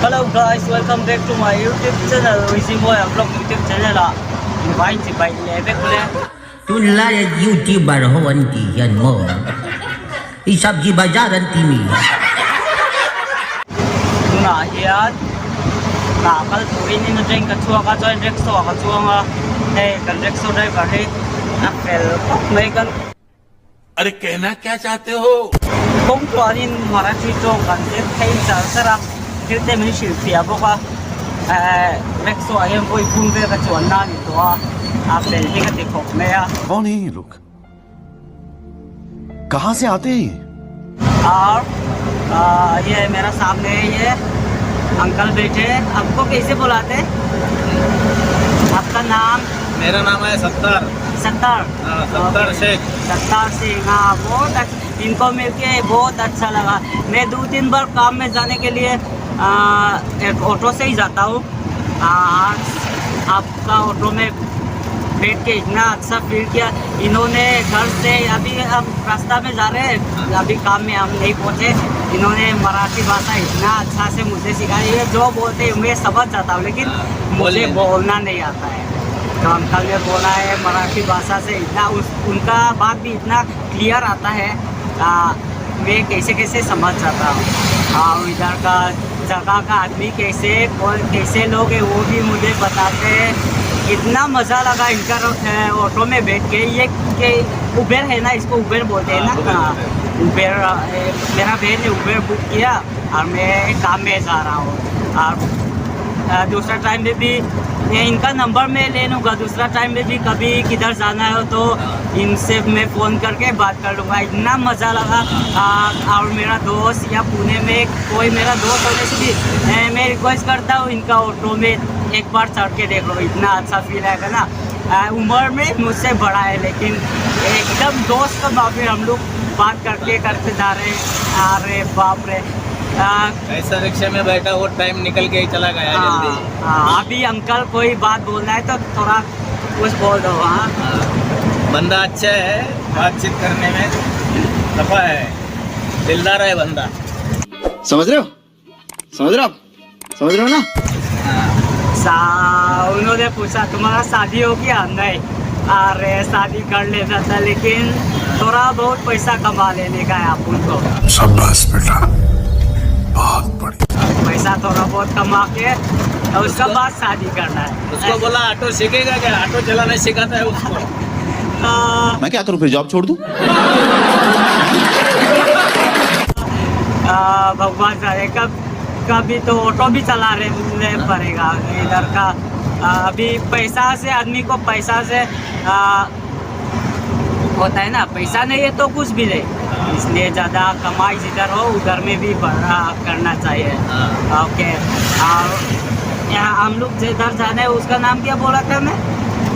Hello guys, welcome back to my YouTube channel. Easy Boy Vlog YouTube channel lah. Invite si Bay Lebe ko le. तुला YouTuber होवंती जन्म ही सब्जी बाजारंती मी Tuna hiyan. Nakal turin ni Jeng kachua ka join Rexo kachua nga. Kan Rexo driver he. Apel may kan अरे कहना क्या चाहते हो? kung tuanin Marathi to kan se kay sarap. Kirte min shilpia boka. Rexo ayan boy kunde kachua na nito ah. Apel he ka tikok maya. कौन है ये लोग? कहाँ से आते हैं ये? और ये मेरा सामने ये अंकल बैठे। आपको कैसे बुलाते? आपका नाम? मेरा नाम है सत्तार सत्तार। सत्तार शेख। सत्तार सिंह। हाँ, इनको मिलके बहुत अच्छा लगा। मैं 2-3 बार काम में जाने के लिए एक ऑटो से ही जाता हूँ। आज आपका ऑटो में बैठ के इतना अच्छा फील किया। इन्होंने घर से अभी हम रास्ता में जा रहे हैं, अभी काम में हम नहीं पहुँचे। इन्होंने मराठी भाषा इतना अच्छा से मुझे सिखाई है। जो बोलते हैं मैं समझ जाता हूँ, लेकिन मुझे बोलना नहीं आता है। तो अंकल ने बोला है मराठी भाषा से इतना उनका बात भी इतना क्लियर आता है। मैं कैसे कैसे समझ जाता हूँ। और इधर का जगह का आदमी कैसे कैसे लोग हैं वो भी मुझे बताते हैं। इतना मज़ा लगा इनका ऑटो में बैठ के। ये कि उबेर है ना, इसको उबेर बोलते हैं ना। उबेर मेरा बहन ने उबेर बुक किया और मैं काम में जा रहा हूँ। और दूसरा टाइम में भी इनका नंबर मैं ले लूँगा। दूसरा टाइम में भी कभी किधर जाना है तो इनसे मैं फ़ोन करके बात कर लूँगा। इतना मज़ा लगा। और मेरा दोस्त या पुणे में कोई मेरा दोस्त होने से भी मैं रिक्वेस्ट करता हूँ इनका ऑटो में एक बार चढ़ के देख लो। इतना अच्छा फील आएगा ना। उम्र में मुझसे बड़ा है, लेकिन एकदम दोस्त का बाप हम लोग बात करते जा रहे हैं। अरे बाप रे, ऐसा रिक्शे में बैठा वो टाइम निकल के ही चला गया जल्दी। अभी अंकल कोई बात बोलना है तो थोड़ा कुछ बोल दो। हाँ, बंदा अच्छा है, बातचीत करने में दफा है, दिलदार है बंदा। समझ रहे हो? समझ रहे हो आप? समझ रहे हो ना? उन्होंने पूछा तुम्हारा शादी हो गया? नहीं। अरे शादी कर लेना था, लेकिन थोड़ा बहुत पैसा कमा लेने का है अपन को। शाबाश बेटा, बहुत बढ़िया। पैसा थोड़ा बहुत कमा के और उसका बाद शादी करना है। उसको बोला ऑटो सीखेगा क्या? ऑटो चलाना सिखाता है उसको। मैं क्या करूं फिर, जॉब छोड़ दूं? भगवान करे कभी तो ऑटो भी चला रहे पड़ेगा इधर का। अभी पैसा से आदमी को पैसा से होता है ना। पैसा नहीं है तो कुछ भी नहीं, इसलिए ज़्यादा कमाई जिधर हो उधर में भी बढ़ा करना चाहिए। ओके। और यहाँ हम लोग जिधर जाना है उसका नाम क्या बोला था मैं?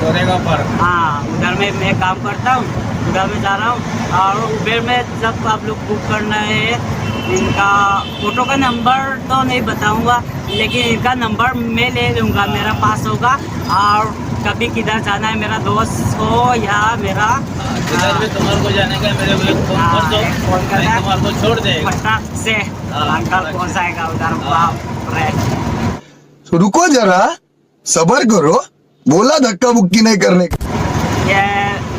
गोरेगा पर। हाँ, उधर में मैं काम करता हूँ, उधर में जा रहा हूँ। और उबेर में जब आप लोग बुक करना है, इनका ऑटो का नंबर तो नहीं बताऊंगा, लेकिन इनका नंबर मैं ले लूँगा, मेरा पास होगा। और कभी किधर जाना है, मेरा दोस्त हो या मेरा किधर भी तुम्हारे को जाने का मेरे को फोन कर दो, फोन करना, तुम्हारे को छोड़ देगा फटाक से अंकल पहुँचाएगा उधर। बाप रे, तो रुको जरा, सबर करो, बोला धक्का मुक्की नहीं करने का।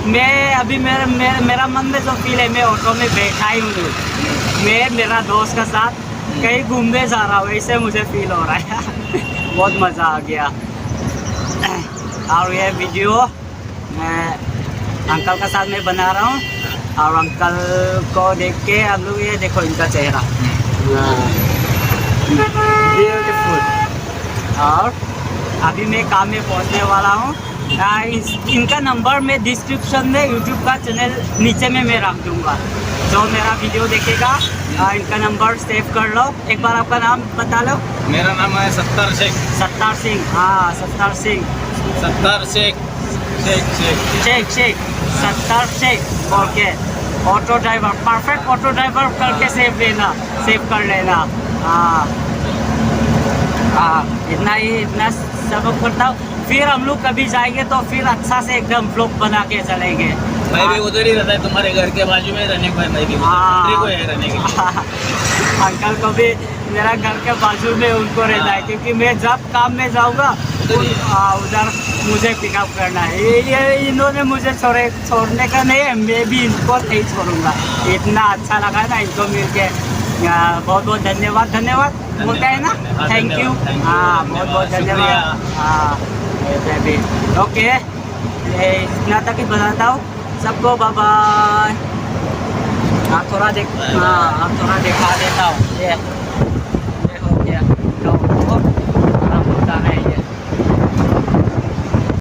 मैं अभी मेरा मन में जो फील है, मैं ऑटो में बैठा ही हूँ। मैं मेरा दोस्त का साथ कहीं घूमने जा रहा हूँ, ऐसे मुझे फील हो रहा है। बहुत मज़ा आ गया। और ये वीडियो अंकल का साथ मैं बना रहा हूँ। और अंकल को देख के हम लोग ये देखो इनका चेहरा ब्यूटीफुल। और अभी मैं काम में पहुँचने वाला हूँ। इनका नंबर मैं डिस्क्रिप्शन में यूट्यूब का चैनल नीचे में मैं रख दूँगा। जो मेरा वीडियो देखेगा इनका नंबर सेव कर लो। एक बार आपका नाम बता लो। मेरा नाम है सत्तार शेख। सत्तार सिंह। हाँ, Sattar Singh. Sattar Sheikh. Sheikh Sattar Sheikh. Okay. Auto driver, perfect auto driver करके सेव कर लेना। हाँ, इतना सब करता हूँ। फिर हम लोग कभी जाएंगे तो फिर अच्छा से एकदम ब्लॉग बना के चलेंगे। मैं भी उधर ही रहता है, तुम्हारे घर के बाजू में रहने को है, मैं भी हाँ। उधर को है रहने के लिए। अंकल को भी मेरा घर के बाजू में उनको रहना है, क्योंकि मैं जब काम में जाऊँगा उधर मुझे पिकअप करना है। ये इन्होंने मुझे छोड़ने का नहीं है, मैं भी इनको नहीं छोड़ूंगा। इतना अच्छा लगा ना इनको मिल के। बहुत बहुत धन्यवाद बोलते हैं ना, हाँ, थैंक यू। धन्यवाद, thank you, हाँ, बहुत बहुत शुक्रिया। धन्यवाद। हाँ भी ओके, ये इतना तक ही बताता हूँ सबको। Bye bye. थोड़ा दिखा देता हूँ ये